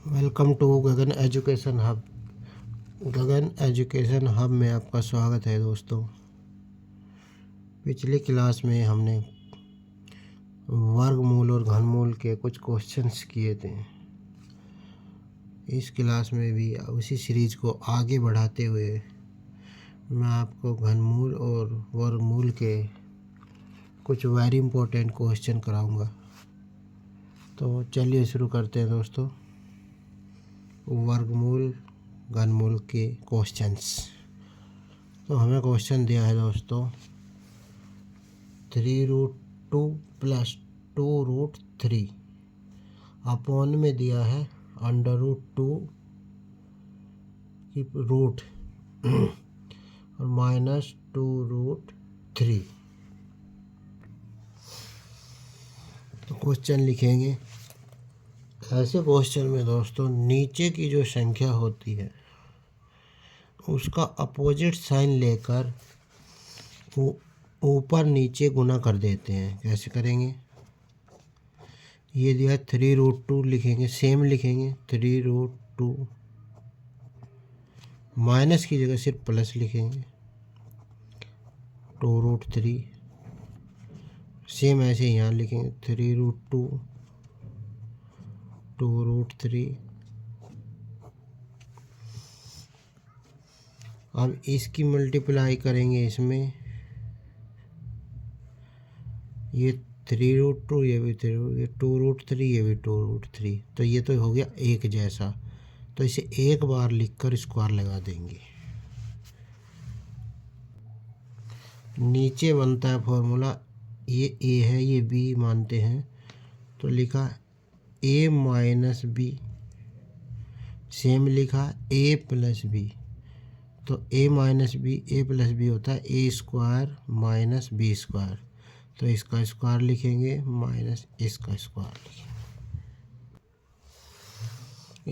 Welcome to Gagan education hub. Gagan education hub में आपका स्वागत है दोस्तों। पिछली क्लास में हमने वर्गमूल और घनमूल के कुछ क्वेश्चंस किए थे। इस क्लास में भी उसी सीरीज को आगे बढ़ाते हुए मैं आपको घनमूल और वर्गमूल के कुछ वेरी इंपॉर्टेंट क्वेश्चन कराऊंगा। तो चलिए शुरू करते हैं दोस्तों। वर्गमूल घनमूल के क्वेश्चंस। तो हमें क्वेश्चन दिया है दोस्तों 3√2 + 2√3 अपॉन में दिया है √2 की रूट और -2√3। तो क्वेश्चन लिखेंगे। ऐसे क्वेश्चन में दोस्तों नीचे की जो संख्या होती है उसका अपोजिट साइन लेकर ऊपर नीचे गुना कर देते हैं। कैसे करेंगे? ये दिया 3√2 लिखेंगे, सेम लिखेंगे 3√2, माइनस की जगह सिर्फ प्लस लिखेंगे 2√3। सेम ऐसे यहाँ लिखेंगे 3√2 2√3। अब इसकी मल्टीप्लाई करेंगे इसमें, ये 3√2 ये भी 3, ये 2√3 ये भी 2√3। तो ये तो हो गया एक जैसा। तो इसे एक बार लिखकर स्क्वायर लगा देंगे। नीचे बनता है फॉर्मूला, ये ए है ये बी मानते हैं तो लिखा a - b, सेम लिखा a + b। तो a - b a + b होता है a² - b²। तो इसका स्क्वायर लिखेंगे माइनस इसका स्क्वायर लिखेंगे।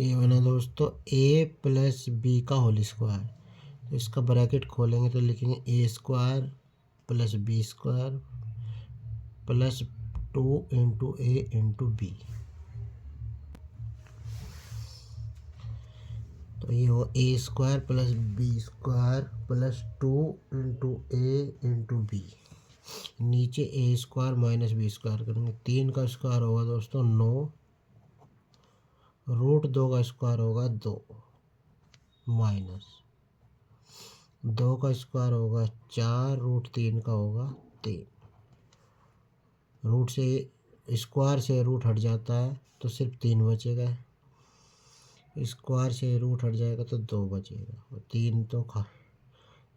ये बना दोस्तों a + b का होल स्क्वायर। तो इसका ब्रैकेट खोलेंगे तो लिखेंगे a² + b² + 2 × a × b। तो ये हो a² + b² + 2 × a × b। नीचे a² - b² करेंगे। 3 का स्क्वायर होगा दोस्तों 9, √2 का स्क्वायर होगा 2, माइनस 2 का स्क्वायर होगा 4, √3 का होगा 3। रूट से स्क्वायर से रूट हट जाता है तो सिर्फ 3 बचेगा, स्क्वायर से रूट हट जाएगा तो 2 बचेगा। और 3 तो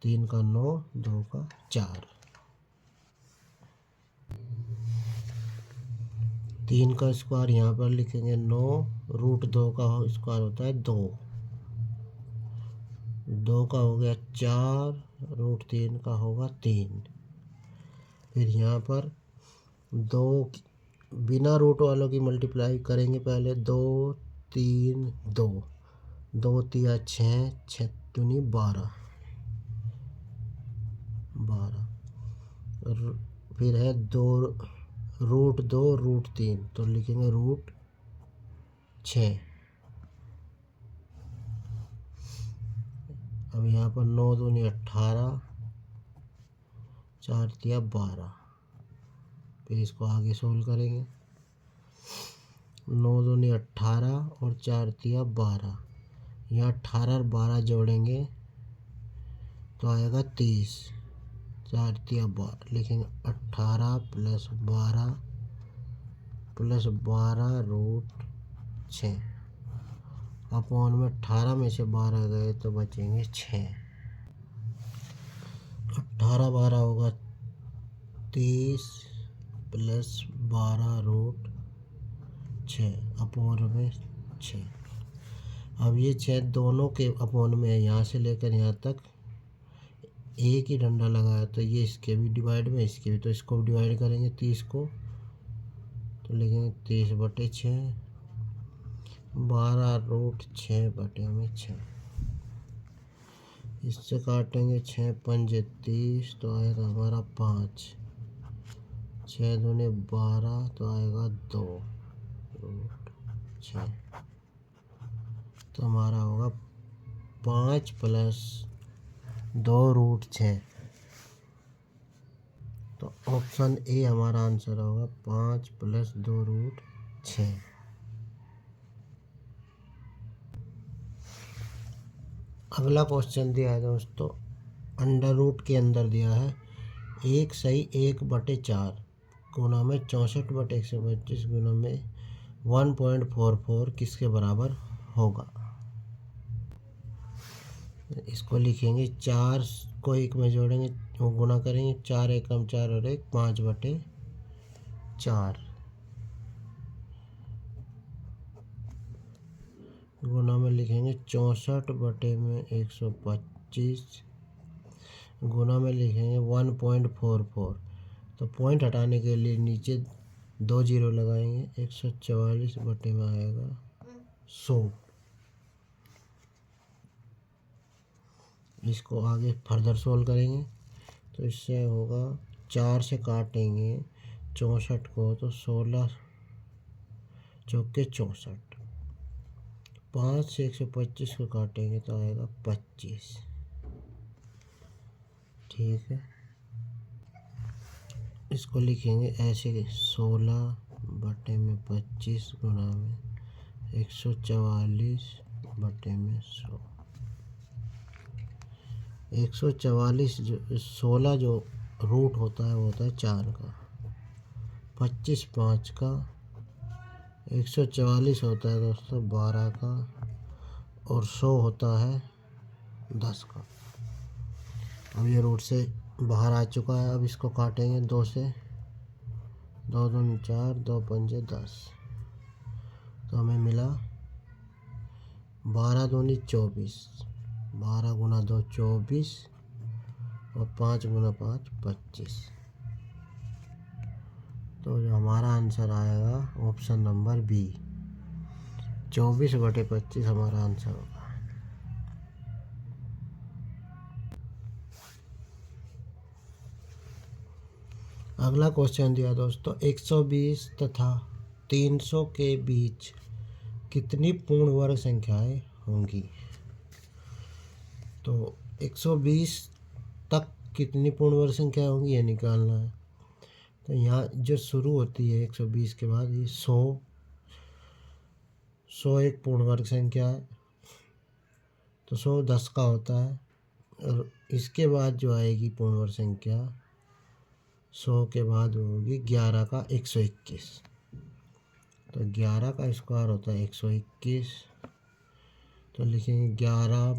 3 का 9, 2 का 4। 3 का स्क्वायर यहाँ पर लिखेंगे 9, √2 का स्क्वायर होता है 2, 2 का हो गया 4, √3 का होगा 3। फिर यहाँ पर 2 बिना रूट वालों की मल्टीप्लाई करेंगे। पहले 2 3 2, 2 तिया 6, 6 दूनी 12, 12। फिर है 2 √2 √3 तो लिखेंगे √6। अब यहाँ पर 9 दूनी 18, 4 तिया 12। फिर इसको आगे सोल्व करेंगे। 9 दूनी 18 और 4 तिया 12। यहाँ 18 और 12 जोड़ेंगे तो आएगा 30, 4 तिया 12। लिखेंगे 18 + 12 + 12 √6 अपॉन में 18 में से 12 गए तो बचेंगे 6। 18 12 होगा 30 + 12 √6 अपॉन में 6। अब ये 6 दोनों के अपॉन में है, यहाँ से लेकर यहाँ तक एक ही डंडा लगाया तो ये इसके भी डिवाइड में इसके भी, तो इसको डिवाइड करेंगे 30 को तो लिखेंगे 30/6, 12 √6/6। इससे काटेंगे 6 पंजे 30 तो आएगा हमारा 5, 6 दूने 12 तो आएगा 2 √6। तो हमारा होगा 5 प्लस 2√6। तो ऑप्शन ए हमारा आंसर होगा 5 प्लस 2√6। अगला क्वेश्चन दिया है दोस्तों, अंडर रूट के अंदर दिया है 1/1/4 गुना में 64/125 गुना में 1.44 किसके बराबर होगा। इसको लिखेंगे, 4 को 1 में जोड़ेंगे, वो गुना करेंगे, 4 एकम 4 और 1 5/4 गुना में लिखेंगे 64/125 गुना में लिखेंगे 1.44। तो पॉइंट हटाने के लिए नीचे 2 जीरो लगाएंगे, 144 बटे में आएगा 100। इसको आगे फर्दर सोल्व करेंगे तो इससे होगा, 4 से काटेंगे 64 को तो 16 चौके 64, 5 से 125 को काटेंगे तो आएगा 25। ठीक है, इसको लिखेंगे ऐसे, 16 बटे में 25 गुना में 144 बटे में 100। 144 जो 16 जो रूट होता है वो होता है 4 का, 25 5 का, 144 होता है दोस्तों 12 का, और 100 होता है 10 का। अब ये रूट से बाहर आ चुका है। अब इसको काटेंगे 2 से, 2 दूनी 4, 2 पंजे 10, तो हमें मिला 12 दूनी 24, 12 गुना 2 24 और 5 गुना 5 25। तो जो हमारा आंसर आएगा ऑप्शन नंबर बी, 24/25 हमारा आंसर होगा। अगला क्वेश्चन दिया दोस्तों, 120 तथा 300 के बीच कितनी पूर्ण वर्ग संख्याएं होंगी। तो 120 तक कितनी पूर्ण वर्ग संख्या होंगी ये निकालना है। तो यहाँ जो शुरू होती है 120 के बाद, ये 100 एक पूर्ण वर्ग संख्या है, तो 100 10 का होता है। और इसके बाद जो आएगी पूर्ण वर्ग संख्या 100 के बाद होगी 11 का 121। तो 11 का स्क्वायर होता है 121। तो लिखेंगे 11,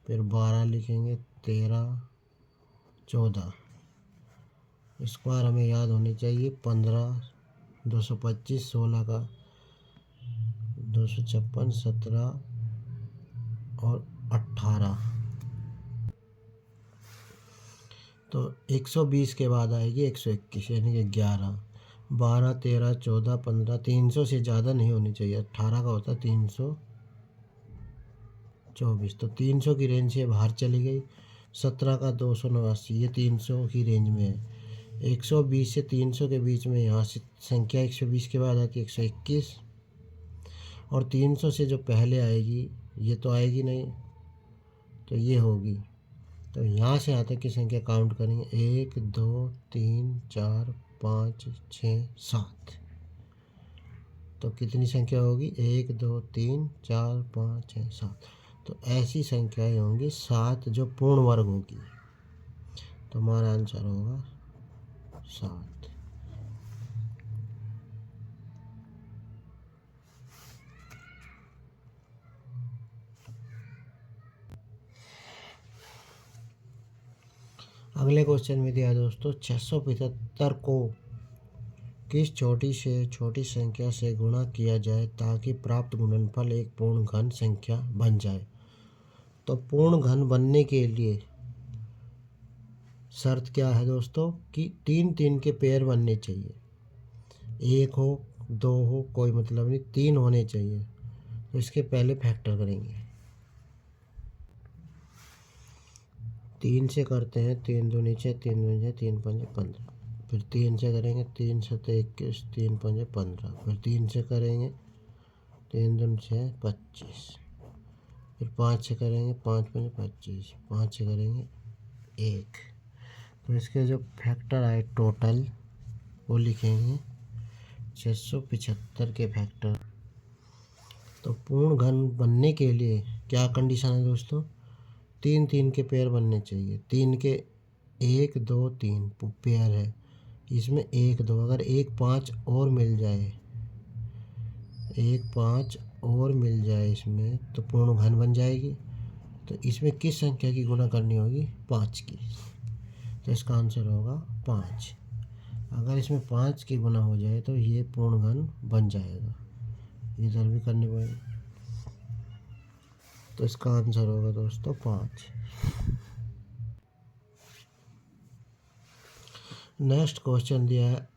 फिर 12 लिखेंगे, 13 14। स्क्वायर हमें याद होनी चाहिए, 15 225, 16 का 256, 17 और 18। तो 120 के बाद आएगी 121, यानी कि 11, 12 13 14 15, 300 से ज़्यादा नहीं होनी चाहिए। 18 का होता है 324, तो 300 की रेंज से बाहर चली गई। 17 का 289, ये 300 की रेंज में है। 120 से 300 के बीच में यहाँ से संख्या 120 के बाद आती है 121, और 300 से जो पहले आएगी ये तो आएगी नहीं, तो ये होगी। तो यहाँ से यहाँ तक की संख्या काउंट करेंगे, 1 2 3 4 5 6 7। तो कितनी संख्या होगी, 1 2 3 4 5 6 7। तो ऐसी संख्याएं होंगी 7 जो पूर्ण वर्ग होगी। तो हमारा आंसर होगा 7। अगले क्वेश्चन में दिया दोस्तों, 675 को किस छोटी से छोटी संख्या से गुणा किया जाए ताकि प्राप्त गुणनफल एक पूर्ण घन संख्या बन जाए। तो पूर्ण घन बनने के लिए शर्त क्या है दोस्तों, कि 3 3 के पेयर बनने चाहिए। 1 हो 2 हो कोई मतलब नहीं, 3 होने चाहिए। तो इसके पहले फैक्टर करेंगे, 3 से करते हैं, 3 दूनी 6, 3 दूनी 6, 3 पंजे 15। फिर 3 से करेंगे, 3 सते 21, 3 पंजे 15। फिर 3 से करेंगे, 3 दूनी 6 25। फिर 5 से करेंगे 5 5 25, 5 से करेंगे 1। तो इसके जो फैक्टर आए टोटल वो लिखेंगे 675 के फैक्टर। तो पूर्ण घन बनने के लिए क्या कंडीशन है दोस्तों, 3 3 के पेयर बनने चाहिए। 3 के 1 2 3 पेयर है, इसमें 1 2 अगर 1 5 और मिल जाए, 1 5 और मिल जाए इसमें तो पूर्ण घन बन जाएगी। तो इसमें किस संख्या की गुणा करनी होगी, 5 की। तो इसका आंसर होगा 5। अगर इसमें 5 की गुना हो जाए तो ये पूर्ण घन बन जाएगा। इधर भी करने पड़ेगा। तो इसका आंसर होगा दोस्तों 5। नेक्स्ट क्वेश्चन दिया है,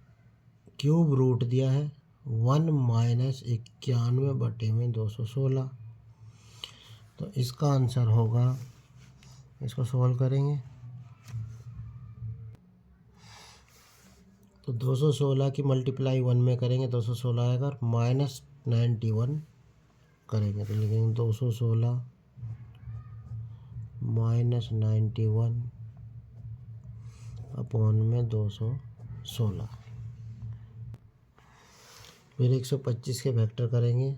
क्यूब रूट दिया है 1 माइनस 91 बटे में 216। तो इसका आंसर होगा, इसको सॉल्व करेंगे तो 216 की मल्टीप्लाई 1 में करेंगे 216 आएगा, और माइनस 91 करेंगे तो लिखेंगे 216 माइनस 91 अपॉन में 216। फिर 125 के फैक्टर करेंगे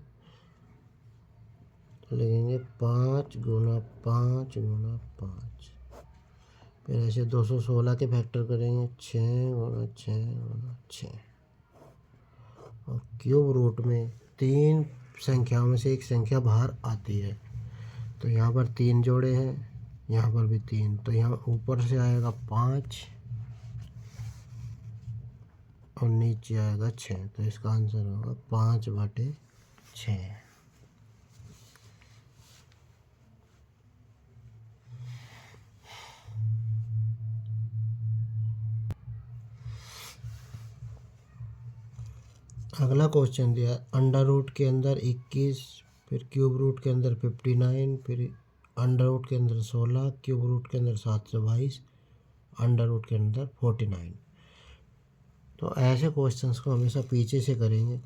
तो लिखेंगे 5 गुना 5 गुना 5। फिर ऐसे 216 के फैक्टर करेंगे 6 गुना 6 गुना 6। और क्यूब रूट में 3 संख्याओं में से एक संख्या बाहर आती है। तो यहाँ पर 3 जोड़े हैं, यहाँ पर भी 3, तो यहाँ ऊपर से आएगा 5 और नीचे आएगा 6। तो इसका आंसर होगा 5 बटे 6। अगला क्वेश्चन दिया, अंडर रूट के अंदर 21, फिर क्यूब रूट के अंदर 59, फिर अंडर रूट के अंदर 16, क्यूब रूट के अंदर 722, अंडर रूट के अंदर 49। तो ऐसे क्वेश्चंस को हमेशा पीछे से करेंगे।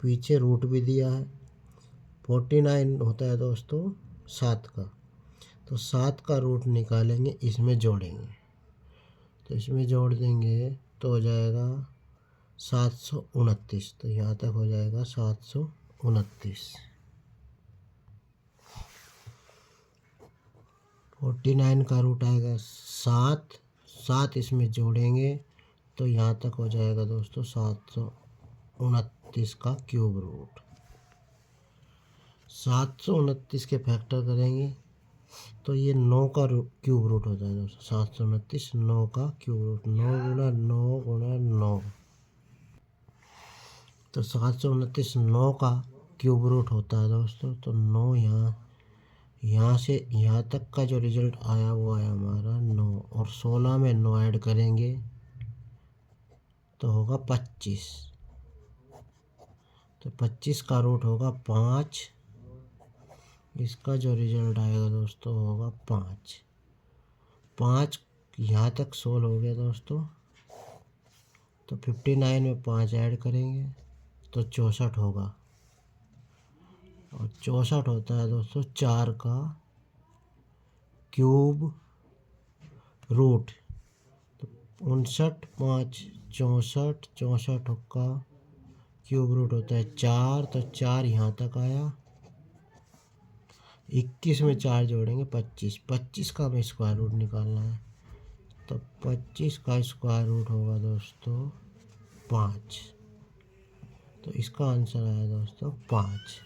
पीछे रूट भी दिया है, 49 होता है दोस्तों 7 का, तो 7 का रूट निकालेंगे, इसमें जोड़ेंगे। तो इसमें जोड़ देंगे तो हो जाएगा 729। तो यहाँ तक हो जाएगा 729। 49 का रूट आएगा 7, 7 इसमें जोड़ेंगे तो यहाँ तक हो जाएगा दोस्तों 729 का क्यूब रूट। 729 के फैक्टर करेंगे तो ये 9 का क्यूब रूट होता है दोस्तों। 729 9 का क्यूब रूट, 9 गुना 9 गुना 9। तो 729 9 का क्यूब रूट होता है दोस्तों। तो 9 यहाँ से यहाँ तक का जो रिजल्ट आया वो आया हमारा 9, और 16 में 9 ऐड करेंगे तो होगा 25। तो 25 का रूट होगा 5। इसका जो रिजल्ट आएगा दोस्तों होगा 5। 5 यहाँ तक सोल्व हो गया दोस्तों। तो 59 में 5 ऐड करेंगे तो 64 होगा, और 64 होता है दोस्तों 4 का क्यूब रूट। तो 59 5 64, 64 का क्यूब रूट होता है 4, तो 4 यहाँ तक आया। 21 में 4 जोड़ेंगे 25, 25 का हमें स्क्वायर रूट निकालना है। तो 25 का स्क्वायर रूट होगा दोस्तों 5। तो इसका आंसर आया दोस्तों 5।